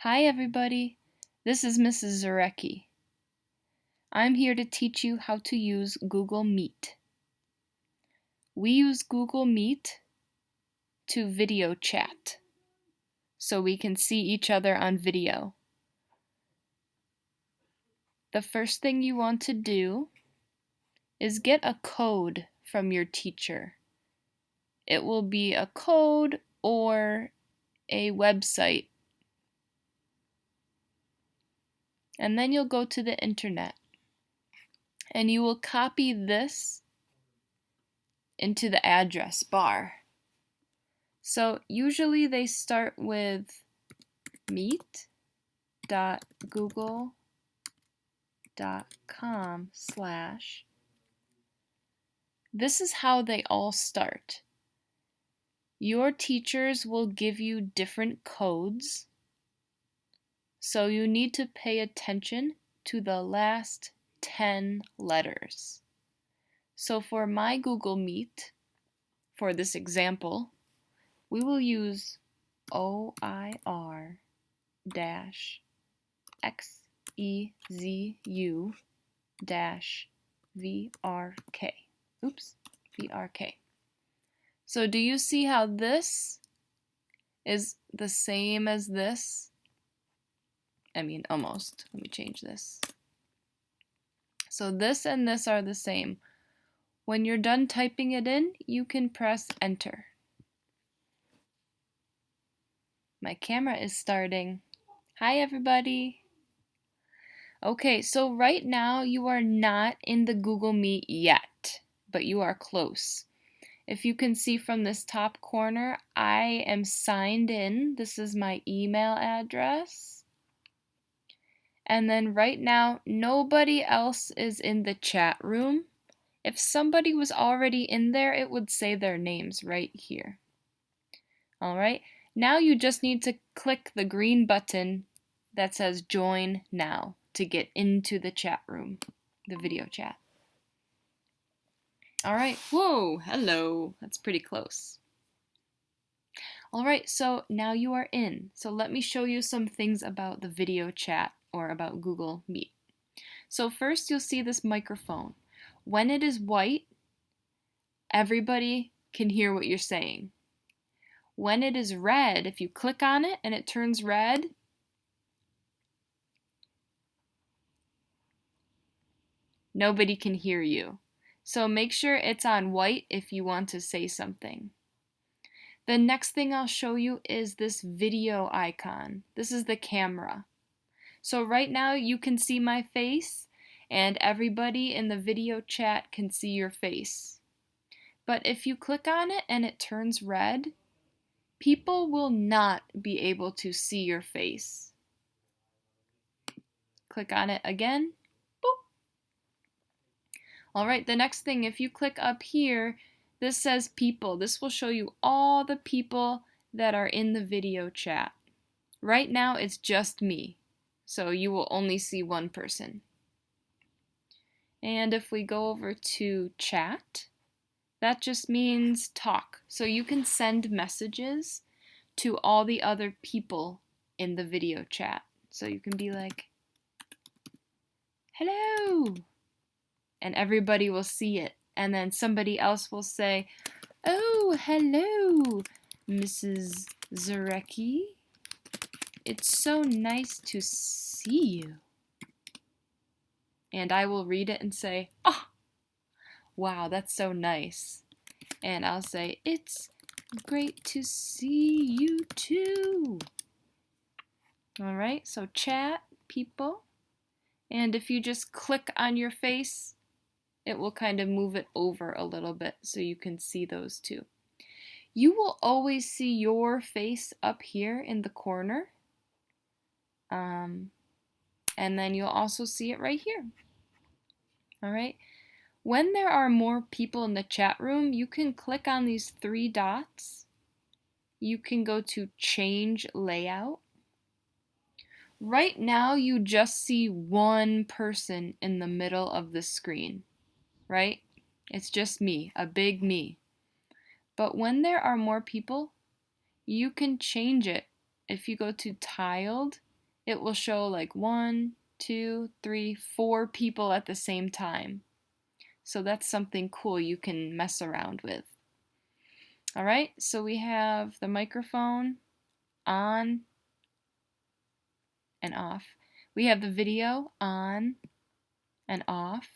Hi everybody, this is Mrs. Zarecki. I'm here to teach you how to use Google Meet. We use Google Meet to video chat so we can see each other on video. The first thing you want to do is get a code from your teacher. It will be a code or a website. And then you'll go to the internet and you will copy this into the address bar. So usually they start with meet.google.com/. This is how they all start. Your teachers will give you different codes, so you need to pay attention to the last 10 letters. So for my Google Meet, for this example, we will use OIR-XEZU-VRK. Oops, VRK. So do you see how this is the same as this? I mean, almost. Let me change this. So this and this are the same. When you're done typing it in, you can press enter. My camera is starting. Hi everybody. Okay, so right now you are not in the Google Meet yet, but you are close. If you can see from this top corner, I am signed in. This is my email address. And then right now, nobody else is in the chat room. If somebody was already in there, it would say their names right here. All right, now you just need to click the green button that says join now to get into the chat room, the video chat. All right, whoa, hello, that's pretty close. All right, so now you are in. So let me show you some things about the video chat or about Google Meet. So first you'll see this microphone. When it is white, everybody can hear what you're saying. When it is red, if you click on it and it turns red, nobody can hear you. So make sure it's on white if you want to say something. The next thing I'll show you is this video icon. This is the camera. So right now you can see my face and everybody in the video chat can see your face. But if you click on it and it turns red, people will not be able to see your face. Click on it again. Boop. All right, the next thing, if you click up here, this says people. This will show you all the people that are in the video chat. Right now it's just me, so you will only see one person. And if we go over to chat, that just means talk. So you can send messages to all the other people in the video chat. So you can be like, hello, and everybody will see it. And then somebody else will say, oh, hello, Mrs. Zarecki. It's so nice to see you. And I will read it and say, oh, wow, that's so nice. And I'll say, it's great to see you too. All right, so chat, people. And if you just click on your face, it will kind of move it over a little bit so you can see those two. You will always see your face up here in the corner. And then you'll also see it right here. All right. When there are more people in the chat room, you can click on these three dots. You can go to change layout. Right now, you just see one person in the middle of the screen, right? It's just me, a big me. But when there are more people, you can change it. If you go to tiled, it will show like 1, 2, 3, 4 people at the same time. So that's something cool you can mess around with. Alright, so we have the microphone on and off. We have the video on and off.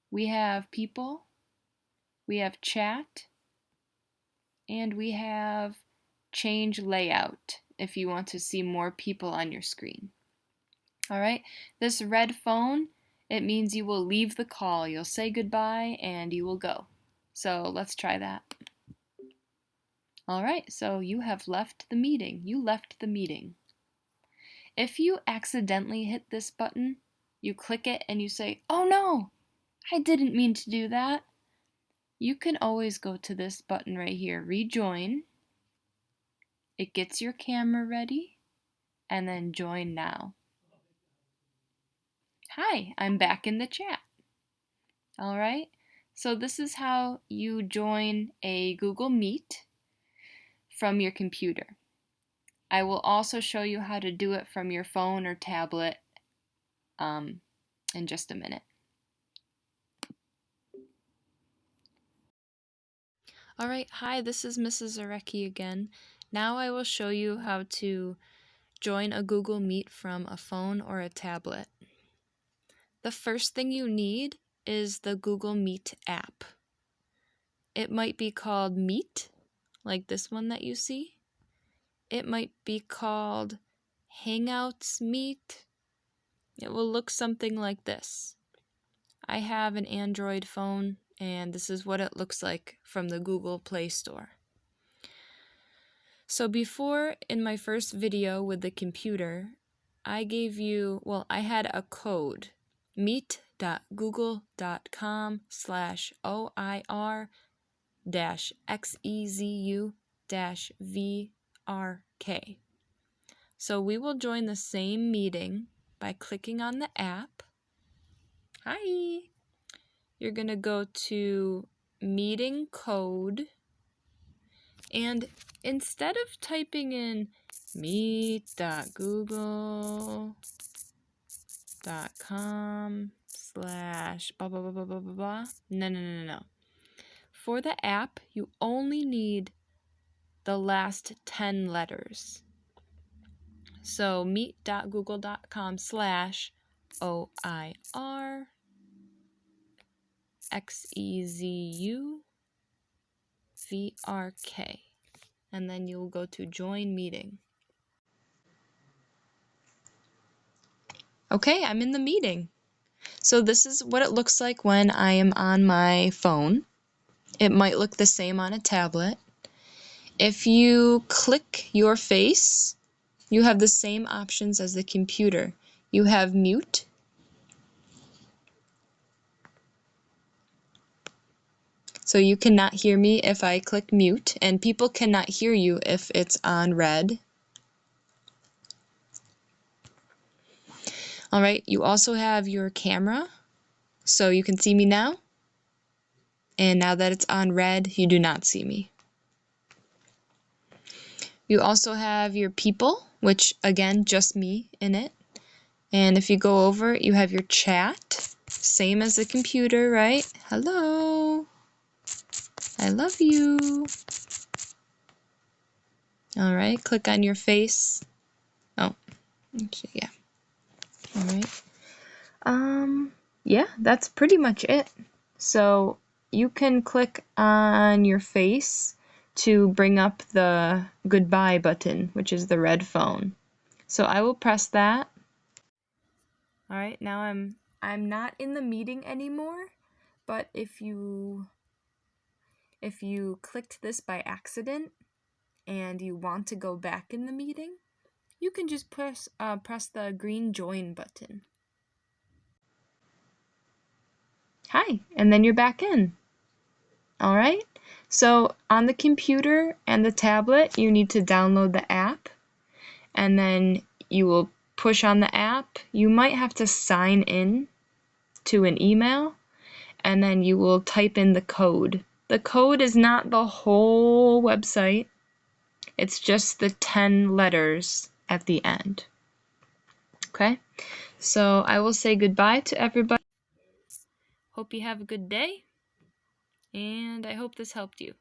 We have people. We have chat. And we have change layout if you want to see more people on your screen. Alright, this red phone, it means you will leave the call. You'll say goodbye and you will go. So let's try that. Alright, so you have left the meeting. You left the meeting. If you accidentally hit this button, you click it and you say, "Oh no, I didn't mean to do that." You can always go to this button right here, rejoin. It gets your camera ready, and then join now. Hi, I'm back in the chat. Alright, so this is how you join a Google Meet from your computer. I will also show you how to do it from your phone or tablet in just a minute. Alright, hi, this is Mrs. Zarecki again. Now I will show you how to join a Google Meet from a phone or a tablet. The first thing you need is the Google Meet app. It might be called Meet, like this one that you see. It might be called Hangouts Meet. It will look something like this. I have an Android phone, and this is what it looks like from the Google Play Store. So before, in my first video with the computer, I had a code, meet.google.com/OIR-XEZU-VRK. So we will join the same meeting by clicking on the app. Hi! You're going to go to meeting code, and instead of typing in meet.google.com/blah blah blah blah blah blah, no. For the app, you only need the last 10 letters. So meet.google.com/OIR-XEZU-VRK. And then you'll go to join meeting. Okay, I'm in the meeting. So this is what it looks like when I am on my phone. It might look the same on a tablet. If you click your face, you have the same options as the computer. You have mute. So you cannot hear me if I click mute, and people cannot hear you if it's on red. Alright, you also have your camera, so you can see me now. And now that it's on red, you do not see me. You also have your people, which again, just me in it. And if you go over, you have your chat, same as the computer, right? Hello. I love you. All right, click on your face. Oh, actually, yeah. All right. Yeah, that's pretty much it. So you can click on your face to bring up the goodbye button, which is the red phone. So I will press that. All right, now I'm not in the meeting anymore, but if you clicked this by accident and you want to go back in the meeting, you can just press the green join button. Hi, and then you're back in. All right, so on the computer and the tablet, you need to download the app, and then you will push on the app. You might have to sign in to an email, and then you will type in the code. The code is not the whole website. It's just the 10 letters at the end. Okay? So I will say goodbye to everybody. Hope you have a good day, and I hope this helped you.